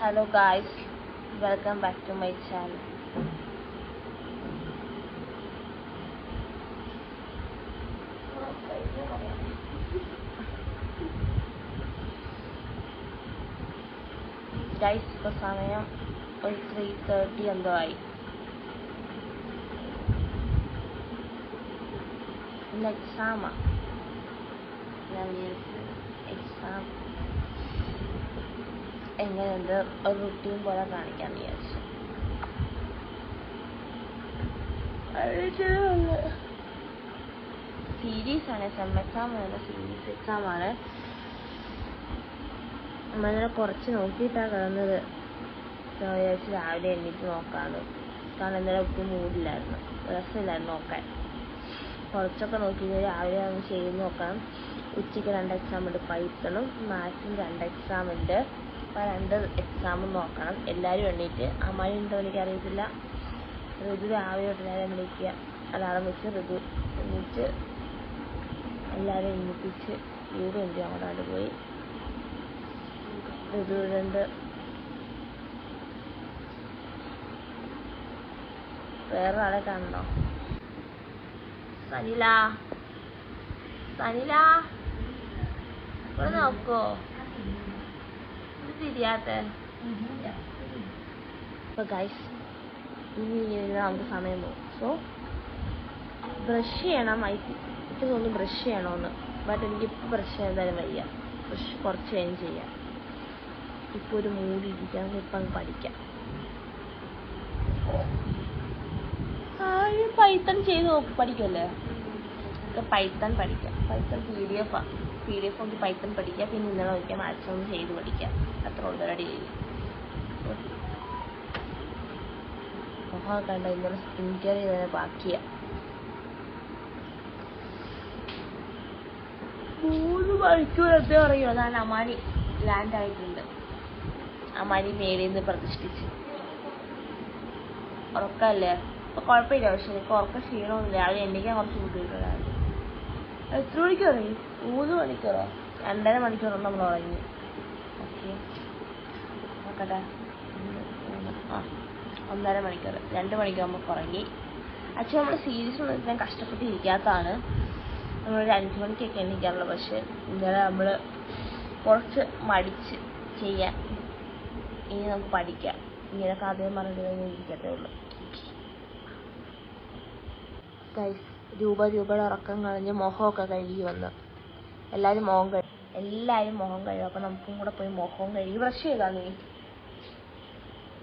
Hello guys, welcome back to my channel. Guys, ഇപ്പോൾ സമയം ഒരു 3:30 എന്തോ ആയി. ഇന്ന് എക്സാമാണ്. ഞാൻ എക്സാം എങ്ങനെയുണ്ട് ഒരു റുട്ടീൻ പോലെ കാണിക്കാൻ വിചാരിച്ചു. സീരീസാണ്, സെം എക്സാം അല്ല, സീരീസ് എക്സാമാണ്. നമ്മളിങ്ങനെ കുറച്ച് നോക്കിയിട്ടാണ് കിടന്നത്. വിചാരിച്ച് രാവിലെ എണീറ്റ് നോക്കാമെന്ന്. കാരണം ഇന്നലെ ഒട്ടും മൂഡില്ലായിരുന്നു, രസമില്ലായിരുന്നു നോക്കാൻ. കുറച്ചൊക്കെ നോക്കി രാവിലെ ഒന്ന് ചെയ്ത് നോക്കണം. ഉച്ചയ്ക്ക് 2 എക്സാം ഉണ്ട്, പൈത്തണും മാത്സും 2 എക്സാം ഉണ്ട്. അപ്പോൾ 2 എക്സാമും നോക്കണം. എല്ലാവരും എണ്ണീറ്റ്, അമ്മായി ഉണ്ടോ എനിക്കറിയത്തില്ല. ഋതു രാവിലെ തൊട്ട് നേരം എണീക്കുക, അലാറം വെച്ച് ഋതു എണീറ്റ് എല്ലാവരും എണ്ണിപ്പിച്ച് വീട് ഉണ്ട്. അങ്ങോട്ട് പോയി ഋതു ഇടുണ്ട്. വേറൊരാളെ കാണണോ? സനില ഇവിടെ നോക്കോ, ഇത് തിരിയാത്ത. അപ്പോൾ ഗൈസ്, ഇനി നമുക്ക് സമയം പോകും. സോ ബ്രഷ് ചെയ്യണം. എനിക്ക് തോന്നുന്നു ബ്രഷ് ചെയ്യണമെന്ന്, ബട്ട് എനിക്കിപ്പോൾ ബ്രഷ് ചെയ്യാൻ എന്തായാലും വയ്യ. ബ്രഷ് കുറച്ച് കഴിഞ്ഞ് ചെയ്യാം. ഇപ്പോൾ ഒരു മൂടി ഇരിക്കാം, ഇപ്പം അങ്ങ് പഠിക്കാം. പൈത്തൺ ചെയ്ത് നോക്കും, പഠിക്കുമല്ലേ? പൈത്തൺ പഠിക്കാം. പൈത്തൺ PDF നോക്കി പൈത്തൺ പഠിക്കുക. പിന്നെ ഇന്നലെ നോക്കിയാൽ മാത്സ് ഒന്ന് ചെയ്ത് പഠിക്കാം. അത്ര ഓൾറെഡി ചെയ്തു. മുഖമൊക്കെ കണ്ട ഇന്നലെ സ്കിൻ കെയർ ചെയ്തതിന് ബാക്കിയാണ്. 3 മണിക്കൂർ എന്താ പറയുമോ, അതാണ് അമാനി ലാൻഡ് ആയിട്ടുണ്ട്. അമാനി മേലിൽ നിന്ന് പ്രതിഷ്ഠിച്ച്. ഉറക്കമല്ലേ, അപ്പോൾ കുഴപ്പമില്ല. പക്ഷെ എനിക്ക് ഉറക്കം ക്ഷീണമൊന്നുമില്ല. രാവിലെ എണ്ണിക്കാൻ കുറച്ച് ബുദ്ധിമുട്ടുണ്ടായിരുന്നു. എത്ര മണിക്ക് ഉറങ്ങി? 3 മണിക്കൂറോ 2.5 മണിക്കൂറോ നമ്മൾ ഉറങ്ങി. ഓക്കെ, നോക്കട്ടെ. 1.5 മണിക്കൂർ, 2 മണിക്കൂർ നമുക്ക് ഉറങ്ങി. ആക്ച്വലി നമ്മൾ സീരീസ് ഞാൻ കഷ്ടപ്പെട്ട് ഇരിക്കാത്തതാണ്. നമ്മളൊരു 5 മണിക്കൊക്കെ എണീക്കാറുള്ളൂ. പക്ഷെ ഇന്നലെ നമ്മൾ കുറച്ച് മടിച്ച് ചെയ്യാൻ. ഇനി നമുക്ക് പഠിക്കാം. ഇങ്ങനെ കഥയും പറഞ്ഞിട്ട് ഇരിക്കത്തേ ഉള്ളൂ. ഗൈസ്, രൂപയുടെ ഉറക്കം കളഞ്ഞ് മുഖമൊക്കെ കഴുകി വന്ന്. എല്ലാവരും മുഖം കഴുകും. അപ്പോൾ നമുക്കും കൂടെ പോയി മുഖവും കഴുകി ബ്രഷ് ചെയ്താൽ നീ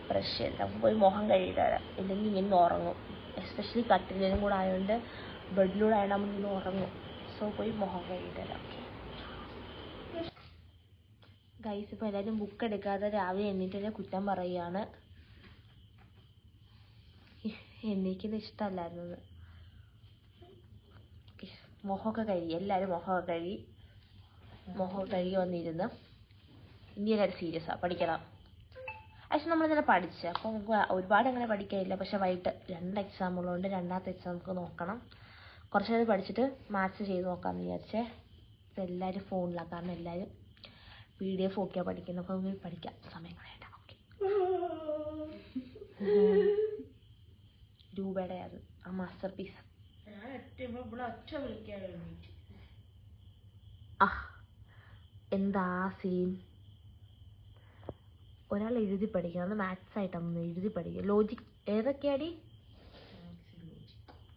ബ്രഷ് ചെയ്ത് നമുക്ക് പോയി മുഖം കഴുകിയിട്ട് വരാം. ഇല്ലെങ്കിൽ ഇങ്ങനെ ഉറങ്ങും. എസ്പെഷ്യലി കട്ടിലും കൂടെ ആയതുകൊണ്ട്, ബെഡിലൂടെ ആയതുകൊണ്ട് നമ്മൾ ഇന്ന് ഉറങ്ങും. സോ പോയി മുഖം കഴുകിയിട്ട് വരാം. ഗൈസ്, ഇപ്പോൾ എല്ലാവരും ബുക്ക് എടുക്കാതെ രാവിലെ എണ്ണീറ്റ് കുറ്റം പറയുകയാണ്. എണ്ണീക്കുന്നത് ഇഷ്ടമല്ലായിരുന്നത്. മുഖമൊക്കെ കഴുകി, എല്ലാവരും മുഖമൊക്കെ കഴുകി വന്നിരുന്ന്. ഇനി എല്ലാവരും സീരിയസാണ്, പഠിക്കണം. ആക്ച്വലി നമ്മളിങ്ങനെ പഠിച്ച്, അപ്പോൾ നമുക്ക് ഒരുപാട് അങ്ങനെ പഠിക്കാനില്ല. പക്ഷെ വൈകിട്ട് 2 എക്സാം ഉള്ളതുകൊണ്ട് 2ാമത്തെ എക്സാം നമുക്ക് നോക്കണം. കുറച്ച് നേരം പഠിച്ചിട്ട് മാത്സ് ചെയ്ത് നോക്കാമെന്ന് വിചാരിച്ചേ. ഇപ്പോൾ എല്ലാവരും ഫോണിലാണ്, കാരണം എല്ലാവരും PDF ഒക്കെയാണ് പഠിക്കുന്നത്. അപ്പോൾ നമുക്ക് പഠിക്കാം, സമയം കളയണ്ട. ഓക്കെ, രൂപയുടെ അത് ആ മാസ്റ്റർ പീസ്. എന്താ സീൻ? ഒരാൾ എഴുതി പഠിക്കണം, അത് മാത്സ് ആയിട്ടാണ് എഴുതി പഠിക്കുക. ലോജിക് ഏതൊക്കെയാടി?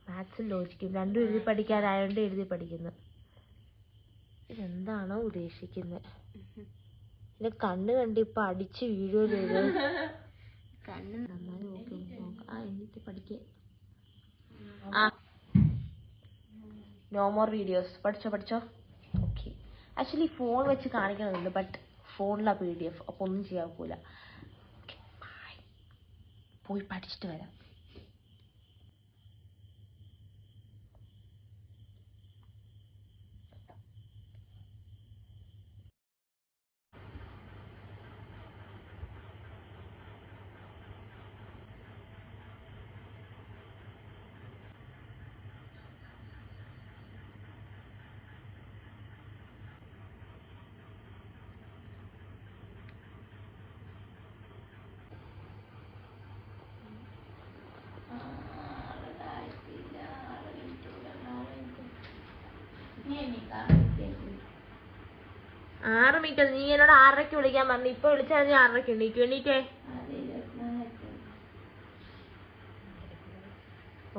മാത്സും ലോജിക്കും രണ്ടും എഴുതി പഠിക്കാനായതുകൊണ്ട് എഴുതി പഠിക്കുന്നു. ഇതെന്താണോ ഉദ്ദേശിക്കുന്നത്? എൻ്റെ കണ്ട് ഇപ്പം അടിച്ച് വീഡിയോ ചെയ്ത് കണ്ണ് നന്നായി നോക്കാം. എന്നിട്ട് പഠിക്കുക. No more videos. പഠിച്ചോ. ഓക്കെ, ആക്ച്വലി ഫോൺ വെച്ച് കാണിക്കണമെന്നുണ്ട്, ബട്ട് ഫോണിലാണ് PDF, അപ്പോൾ ഒന്നും ചെയ്യാൻ പോകില്ല. Okay, bye. പോയി പഠിച്ചിട്ട് വരാം. 6 മണിക്ക്. നീ എന്നോട് 6:30 വിളിക്കാൻ പറഞ്ഞു. ഇപ്പൊ വിളിച്ചാൽ നീ 6:30 എണീക്കും. എണീറ്റേ.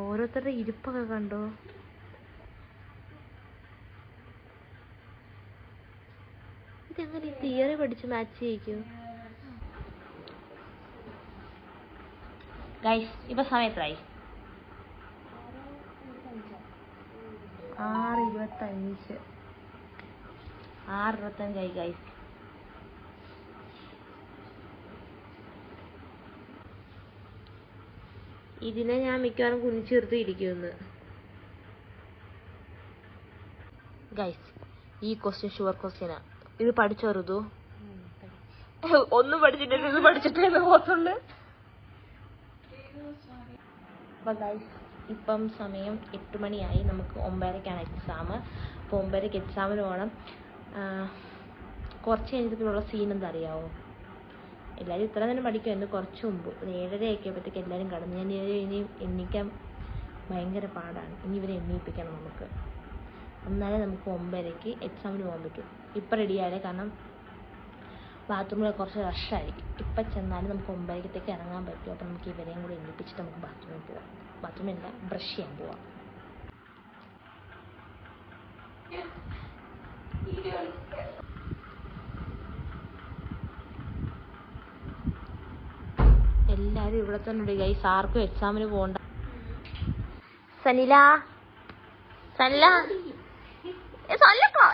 ഓരോരുത്തരുടെ ഇരിപ്പൊക്കെ കണ്ടോ? ഇതെങ്ങനെ തിയറി പഠിച്ച് മാച്ച് ചെയ്യിക്കും? ഗൈസ് ഇപ്പൊ സമയത്തായി 6:25. 6:25 ഗൈസ്. ഇതിനെ ഞാൻ മിക്കവാറും കുനിച്ചേർത്ത് ഇരിക്കുമെന്ന്. ഗൈസ് ഈ ക്വസ്റ്റ്യൻ ഷുവർ ക്വസ്റ്റ്യനാ. ഇത് പഠിച്ചോ ഋതു? ഒന്നും പഠിച്ചിട്ടില്ല. ഇത് പഠിച്ചിട്ടേ പോകത്തുള്ളു. അപ്പൊ ഗൈസ് ഇപ്പം സമയം 8 മണിയായി. നമുക്ക് 9:30-ക്കാണ് എക്സാം. അപ്പോൾ 9:30-ക്ക് എക്സാമിന് പോകണം. കുറച്ച് കഴിഞ്ഞിട്ടുള്ള സീൻ എന്താ അറിയാവോ? എല്ലാവരും ഇത്ര തന്നെ പഠിക്കുമായിരുന്നു. കുറച്ച് മുമ്പ് 7:30 ആയപ്പോഴത്തേക്ക് എല്ലാവരും കടന്നു. ഞാൻ ഇനി എണ്ണിക്കാൻ ഭയങ്കര പാടാണ്. ഇനി ഇവരെ എണ്ണിപ്പിക്കണം നമുക്ക്. എന്നാലേ നമുക്ക് 9:30-ക്ക് എക്സാമിന് പോകാൻ പറ്റും. ഇപ്പം റെഡിയായാലേ. കാരണം ബാത്റൂമിൽ കുറച്ച് റഷായിരിക്കും. ഇപ്പം ചെന്നാലും നമുക്ക് 9:30-ക്ക് ഇറങ്ങാൻ പറ്റും. അപ്പം നമുക്ക് ഇവരെയും കൂടി എണ്ണിപ്പിച്ചിട്ട് നമുക്ക് ബാത്റൂമിൽ പോവാം. ബാത്റൂമില്ല, ബ്രഷ് ചെയ്യാൻ പോവാം. എല്ലാരും ഇവിടെ തന്നെ ഉണ്ട് ഗൈസ്. ആർക്കും എക്സാമിന് പോകണ്ട. സനില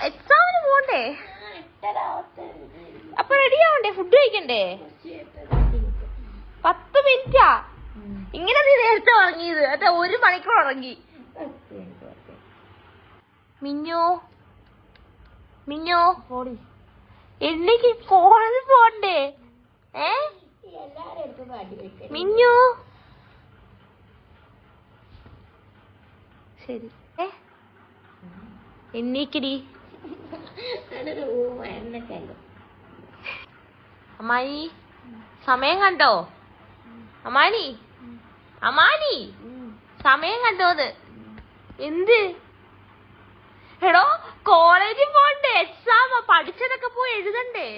എക്സാമിന് പോണ്ടേ? അപ്പൊ റെഡി ആവണ്ടേ? ഫുഡ് കഴിക്കണ്ടേ? 10 മിനിറ്റാ. ഇങ്ങനെ നീ നേരത്തെ ഉറങ്ങിയത്? അതെ 1 മണിക്കൂർ ഉറങ്ങി. മിഞ്ഞോ എനിക്ക് കോളേജിൽ പോണ്ടേ? മിഞ്ഞു ശരി. എണ്ണീക്കടി. അമ്മാനി സമയം കണ്ടോ? അമ്മാനി സമയം കണ്ടോന്ന്? എന്ത് എടോ കോളേജിൽ പോണ്ടേ? എക്സാം പഠിച്ചതൊക്കെ പോയി എഴുതണ്ടേ?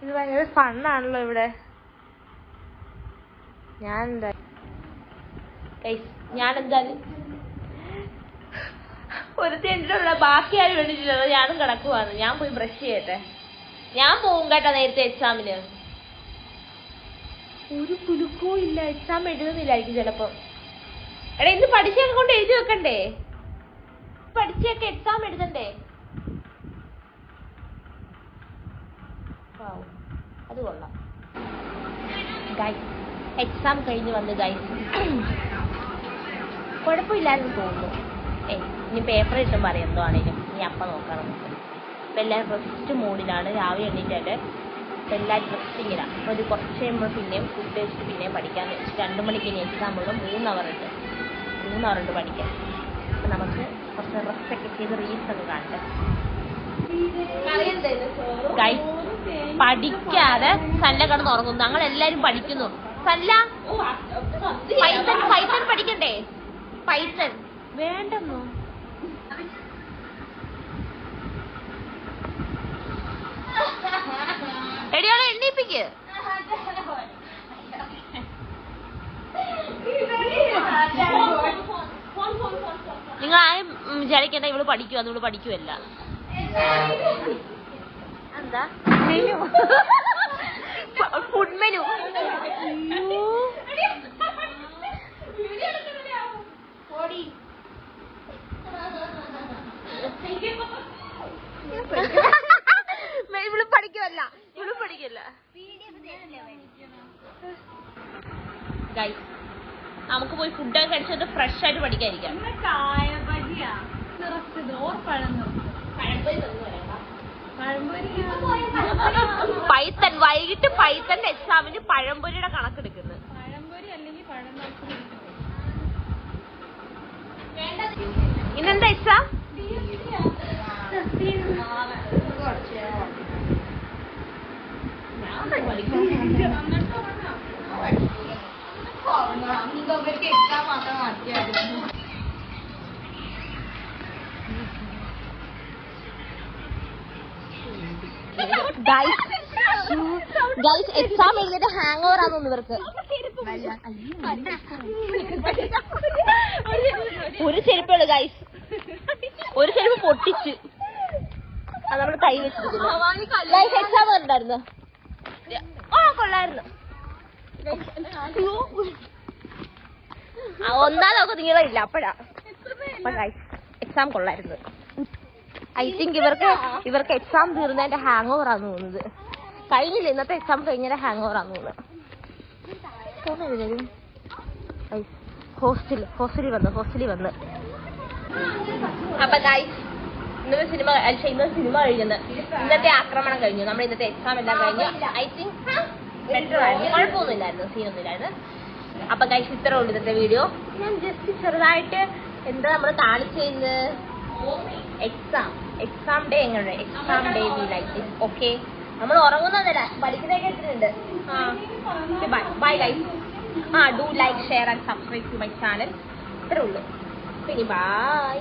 ഇത് ഭയങ്കര ഫണ്ണാണല്ലോ ഇവിടെ. ഞാനെന്തായാലും ഒരു തെണ്ടിലുള്ള ബാക്കി ആരും വേണ്ടിട്ടില്ലല്ലോ. ഞാനും കിടക്കുവാന്ന്. ഞാൻ പോയി ബ്രഷ് ചെയ്യട്ടെ. ഞാൻ പോവും കേട്ടോ നേരത്തെ എക്സാമിന്. ഒരു കുലുക്കോ ഇല്ല. എക്സാം എഴുതുന്നില്ലായിരിക്കും ചിലപ്പോ. എടാ ഇന്ന് പഠിച്ചൊക്കെ കൊണ്ട് എഴുതി വെക്കണ്ടേ? പഠിച്ചൊക്കെ എക്സാം എഴുതണ്ടേ? അത് കൊള്ളാം. ഗൈസ് എക്സാം കഴിഞ്ഞ് വന്ന് ഗൈസ് കുഴപ്പമില്ലാന്ന് തോന്നുന്നു. ഇനി പേപ്പർ കിട്ടുമ്പോൾ അറിയാം എന്തോ ആണേലും. ഇനി അപ്പം നോക്കാം നമുക്ക്. ഇപ്പം എല്ലാവരും റെസ്റ്റ് മൂഡിലാണ്. രാവിലെ എണ്ണീറ്റായിട്ട് ഇപ്പം എല്ലാവരും റെസ്റ്റിങ്ങിലാണ്. അപ്പോൾ ഇത് കുറച്ച് കഴിയുമ്പോൾ പിന്നെയും ഫുഡ് കഴിച്ചിട്ട് പിന്നെയും പഠിക്കാമെന്ന് വെച്ച് 2 മണിക്ക് ഇനി എക്സാം ഉള്ളൂ. 3 അവർ ഉണ്ട് പഠിക്കാൻ. അപ്പം നമുക്ക് കുറച്ച് റെസ്റ്റൊക്കെ ചെയ്ത് റീൽസ് ഒക്കെ കാണട്ടെ. ഗൈസ് പഠിക്കാതെ സല്ല കിടന്ന് ഉറങ്ങുന്നു. ഞങ്ങൾ എല്ലാരും പഠിക്കുന്നു. സല്ല പൈത്തൺ പഠിക്കണ്ടേ? പൈത്തൺ വേണ്ടെന്നോ? എടിയോളെ എണ്ണീപ്പിക്ക്. നിങ്ങൾ ആരും വിചാരിക്കണ്ട ഇവള് പഠിക്കുവാന്ന്. ഇവള് പഠിക്കുവല്ല. എന്താ മെനു? Food menu. ഇവള് പഠിക്കുവല്ല. ഗൈസ് നമുക്ക് പോയി ഫുഡൊക്കെ കഴിച്ചിട്ട് ഫ്രഷ് ആയിട്ട് പഠിക്കാതിരിക്കാം. പൈത്തൺ വൈകിട്ട് പൈത്തന്റെ എക്സാമിന് പഴംപൊരിയുടെ കണക്കെടുക്കുന്നത്. ഇന്നെന്താ എക്സാം? ഗൈസ് എക്സാം എഴുതിയിട്ട് ഹാങ് ഓവർ ആണെന്ന് ഇവർക്ക്. ഒരു ചെരുപ്പുള്ളൂ ഗൈസ്, ഒരു ചെരുപ്പ് പൊട്ടിച്ച് അത് നമ്മൾ കൈ വെച്ചിരിക്കുന്നു. ഗൈസ് എക്സാം ഉണ്ടായിരുന്നു. കൊള്ളായിരുന്നു. ഒന്നാമതൊക്കെ നീളമില്ല അപ്പഴാ. എക്സാം കൊള്ളായിരുന്നു. ഐ തിങ്ക് ഇവർക്ക് എക്സാം തീർന്നതിന്റെ ഹാങ് ഓവർ ആണെന്ന് തോന്നുന്നത്. കഴിഞ്ഞില്ല, ഇന്നത്തെ എക്സാം കഴിഞ്ഞതിന്റെ ഹാങ് ഓവർ ആണെന്ന് തോന്നുന്നത്. ഹോസ്റ്റലിൽ വന്ന് അപ്പൊ ഗൈസ് ഇന്നത്തെ സിനിമ കഴിഞ്ഞത്. ഇന്നത്തെ ആക്രമണം കഴിഞ്ഞു. നമ്മൾ ഇന്നത്തെ എക്സാം എല്ലാം കഴിഞ്ഞു. ഐ തിങ്ക് ബെറ്റർ ആയിരുന്നു, കുഴപ്പമൊന്നുമില്ലായിരുന്നു, സീനൊന്നുമില്ലായിരുന്നു. അപ്പൊ ഗൈസ് ഇത്രേ ഉള്ളൂ ഇന്നത്തെ വീഡിയോ. ഞാൻ ജസ്റ്റ് ചെറുതായിട്ട് എന്താ നമ്മൾ കാണിച്ചത്, എക്സാം ഡേ എങ്ങനെ, exam day we like this. Okay, നമ്മൾ ഉറങ്ങുന്നതല്ല, പഠിക്കുന്നതൊക്കെ എത്തിയിട്ടുണ്ട്. Bye guys. Do like, share and subscribe to my channel. ഇത്രേ ഉള്ളൂ. പിന്നെ ബൈ.